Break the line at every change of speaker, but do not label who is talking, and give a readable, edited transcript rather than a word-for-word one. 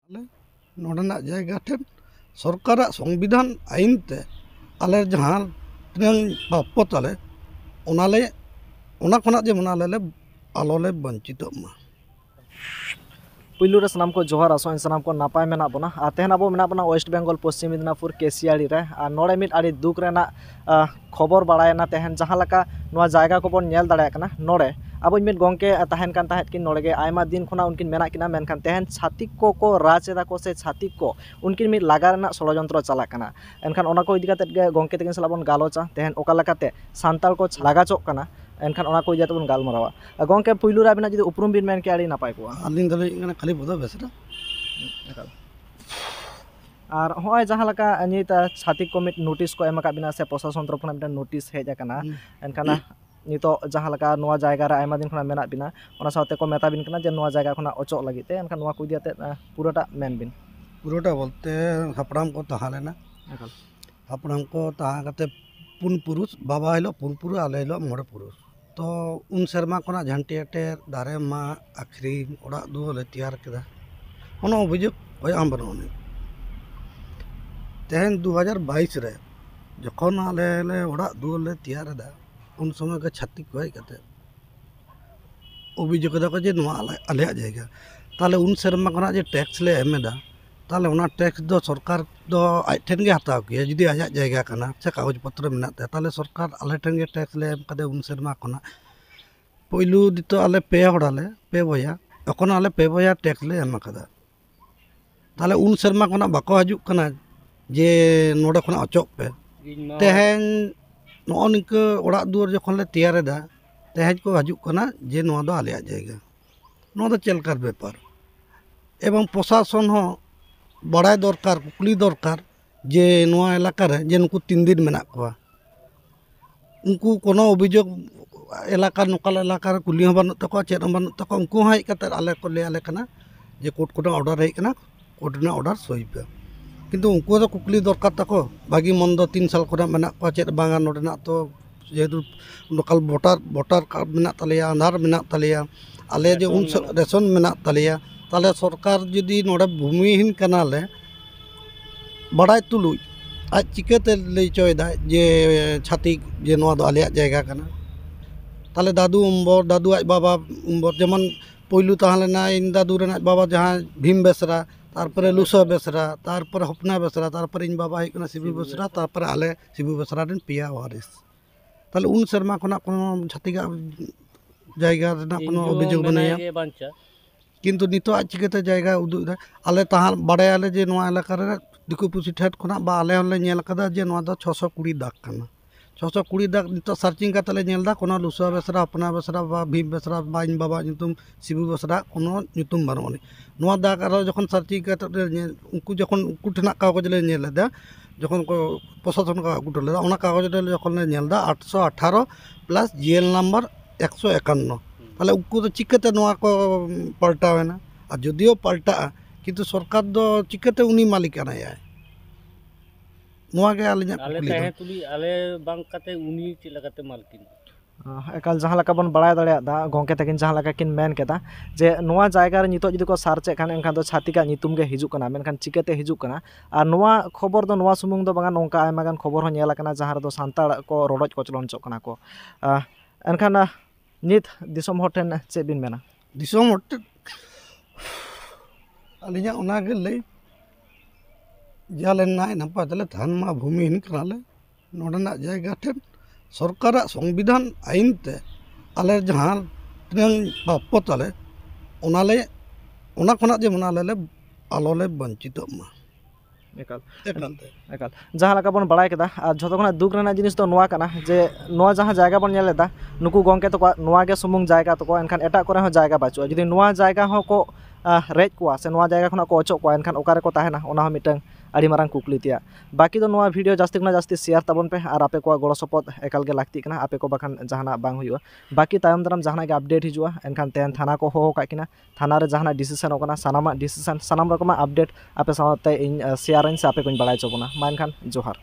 नोडना जायगा ठेन सरकार संविधान आईन ते आले जहां तिनांग प्राप्य ताले ओनाले ओना खना जे मनाले आलोले वंचित मा
पुलू रे सनाम को जोहार आसोन सनाम को नापाय मेना बना तेहन अब मेना बना वेस्ट बेंगल पश्चिम मिदनापुर केसियाड़ी रे नोड़े मिट आड़ी दुख रेना खबर बाड़ायना तेहन जहां लका नोआ जायगा को बन नेल दाड़े कना नोड़े अब मिट गोंके तहन कान ताहेत किन नोड़े गे आयमा दिन खुना उनकिन मेना किना मेनखान तेहन छातिक को राज एदा को से छातिक को उनकिन मिट लागा रेना षड़यंत्र चला कना एनखान ओना को इदि कातेत गे गोंके तकिन सला बन गालोचा तेहन ओका लकाते सांताल को लागाचोक कना एनखान ओना को इदि बन गालमारावा गोंके पुलू रे आबिना जदि उपरुम बिन मेन के आड़ी नापाय को
आलिन दले खाली बदा बेसरा
और हॉय जहाँ लका नित छातिक को मिट नोटिस को एम बिना से प्रशासन तरफ मिट नोटिस हेज आकना एनखान नितो जहाँ लका नोआ जायगा रे आयमा दिन खना मेना बिना ओना साथे को मेता बिन कना जे नोआ जायगा खना अचोक लागिते एनखान नोआ को इदियाते पुरोटा मेन बिन
पुरोटा बोलते हापड़ाम को तहा लेना हापड़ाम को तहा कते पुन पुरुष बाबा हिलो पुन पुरुष आले हिलो मोड़े पुरुष तो उन शर्मा को झंटी अटेर दारे मा आखरी ओड़ा दुले तैयार केदा कोनो अभियोग होय आम बनोनी तेहन 2022 रे जखन आले ले ओड़ा दुले तैयार दा उन समय के छातिक को हेकते अभियोग दा को जे नोआ आले जायगा ताले उन शर्मा को जे टैक्स ले एमेदा ताले उना टैक्स दो सरकार दो आज ठेन गे हताव के जुदी आजा जायगा कना से कागज पत्र मेनाते ताले सरकार आले ठेन गे टैक्स ले एम कदे उन शर्मा कोना पहिलू दितो आले पे हड़ाले पे बया एखोन आले पे बया टैक्स ले एम कदा ताले उन शर्मा कोना बाको हजु कना जे नोडे खोना अचोक पे तेहन नो निक ओड़ा दुआर जखन ले तैयार दा तेहन को हजु कना जे नो दो आले जायगा नो दो चलकार बेपार एवं प्रशासन हो बड़ाई दरकार कुकली दरकार जे नोआ इलाका रे जे नुकु 3 दिन मेना कोआ उनको कोनो अभियोग इलाका नोकाल इलाका रे कुली हन बानुत तको चेद हन बानुत तको उनको हई कते आले को ले आले कना जे कोर्ट को ऑर्डर हई कना कोर्ट ना ऑर्डर सही पे किंतु उनको तो कुकली दरकार तको बागी मन दो 3 साल को मेना को चेद बांगा नोडना तो जेहेतु लोकल वोटर कार्ड मेना तलिया आधार मेना तलिया आले जे उन रेशन मेना तलिया ताले सरकार जुदी नोडे भूमिहीन कनाले बड़ाई तुलुज आज चिकाते लई चोयदा जे छातिक जे नोआ दो आलेया जायगा कना ताले दादू उम्बर दादू आज बाबा उम्बर जेमन पहिलू ताहलेना इन दादू रेना बाबा जहां भीम बेसरा तारपरे लुसा बेसरा तारपरे हपना बेसरा तारपरे इन बाबा हिकना शिबू बेसरा तारपरे आले शिबू बेसरा रेन पिया वारिस ताले उन शर्मा कोना कोनो छातिका जायगा रेना कोनो अभियोग बनाया किंतु नितो आज चिकाते जायगा उदुदा आले तहा बाड़े आले जे नोआ इलाका रे दिकु पुसी ठेट खना बा आले हले नेल कदा जे नोआ दो 620 दाग कना 620 दाग नितो सर्चिंग काते ले नेलदा कोनो लुसा बेसरा अपना बेसरा बा भीम बेसरा बा इन बाबा नितुम शिबू बेसरा कोनो नितुम बानोनी नोआ दाग आरो जखन सर्चिंग काते उनको जखन उनको ठना कागज ले नेलदा जखन को प्रशासन का गुटले ओना कागज ले जखन ले नेलदा 818 प्लस जीएल नंबर 151 ताले उनको तो चिकाते नोआ को पलटावेना और जदियो पलटा किंतु सरकार दो चिकाते उनी मालिक आनाया नोआ के आलिया
आले तुली आले बांग काते उनी चिलकाते मालकिन
एकाल जहाँ लका बन बड़ाय दाड़े दा गोंके तकिन जहाँ लका किन मेन केदा जे नोआ जायगा रे नितो जदि को सार्च खान एनखान दो छातिका नितुम गे हिजु कना मेनखान चिकाते हिजु कना और नोआ खबर दो नोआ सुमुंग दो बांगा नोंका आयमा गान खबर हो नेला कना जहाँ रे दो सांताड़ को रोडज कोचलन चो कना को एनखान नित दिसोम होटेन चे बिन मेना
दिसोम होटेन अलिया ओना गे लई जाले नाय नपा तले थान मा भूमिहीन कनाले नोडना जायगा ठेन सरकार संविधान आईन ते आले जहां तिनांग प्राप्य ताले ओनाले ओना खना जे मनाले आलोले वंचित मा
एकाल जहाँ लका बन बड़ाय केदा झोतो खना दुख रेना जिनिस तो नोआ कना जे नोआ जहाँ जायगा बन नेलेदा नुकु गोंके तो नोआ गे सुमुंग जायगा तो एनखान एटा करे हो जायगा बाचुआ जदि नोआ जायगा हो को रेज को से नोआ जायगा खना को अचोक को एनखान ओकारे को ताहेना ओना हो मिटंग आड़ी मारंग कुकली तिया बाकी तो नोआ वीडियो जास्ती खना जास्ती शेयर ताबन पे और आपे को गड़ो सपोर्ट एकाल गे लागती कना आपे को बाखान जहाना बांग हुआ बाकी तायम दाराम जहाना गे अपडेट हिजुआ एनखान तेन थाना को हो का किना थाना रे जहाना डिसीजन होकना सानामा डिसीजन सानाम रकमा अपडेट आपे साथे इन शेयर इन से आपे को बड़ाय चोबना मा एनखान जोहार।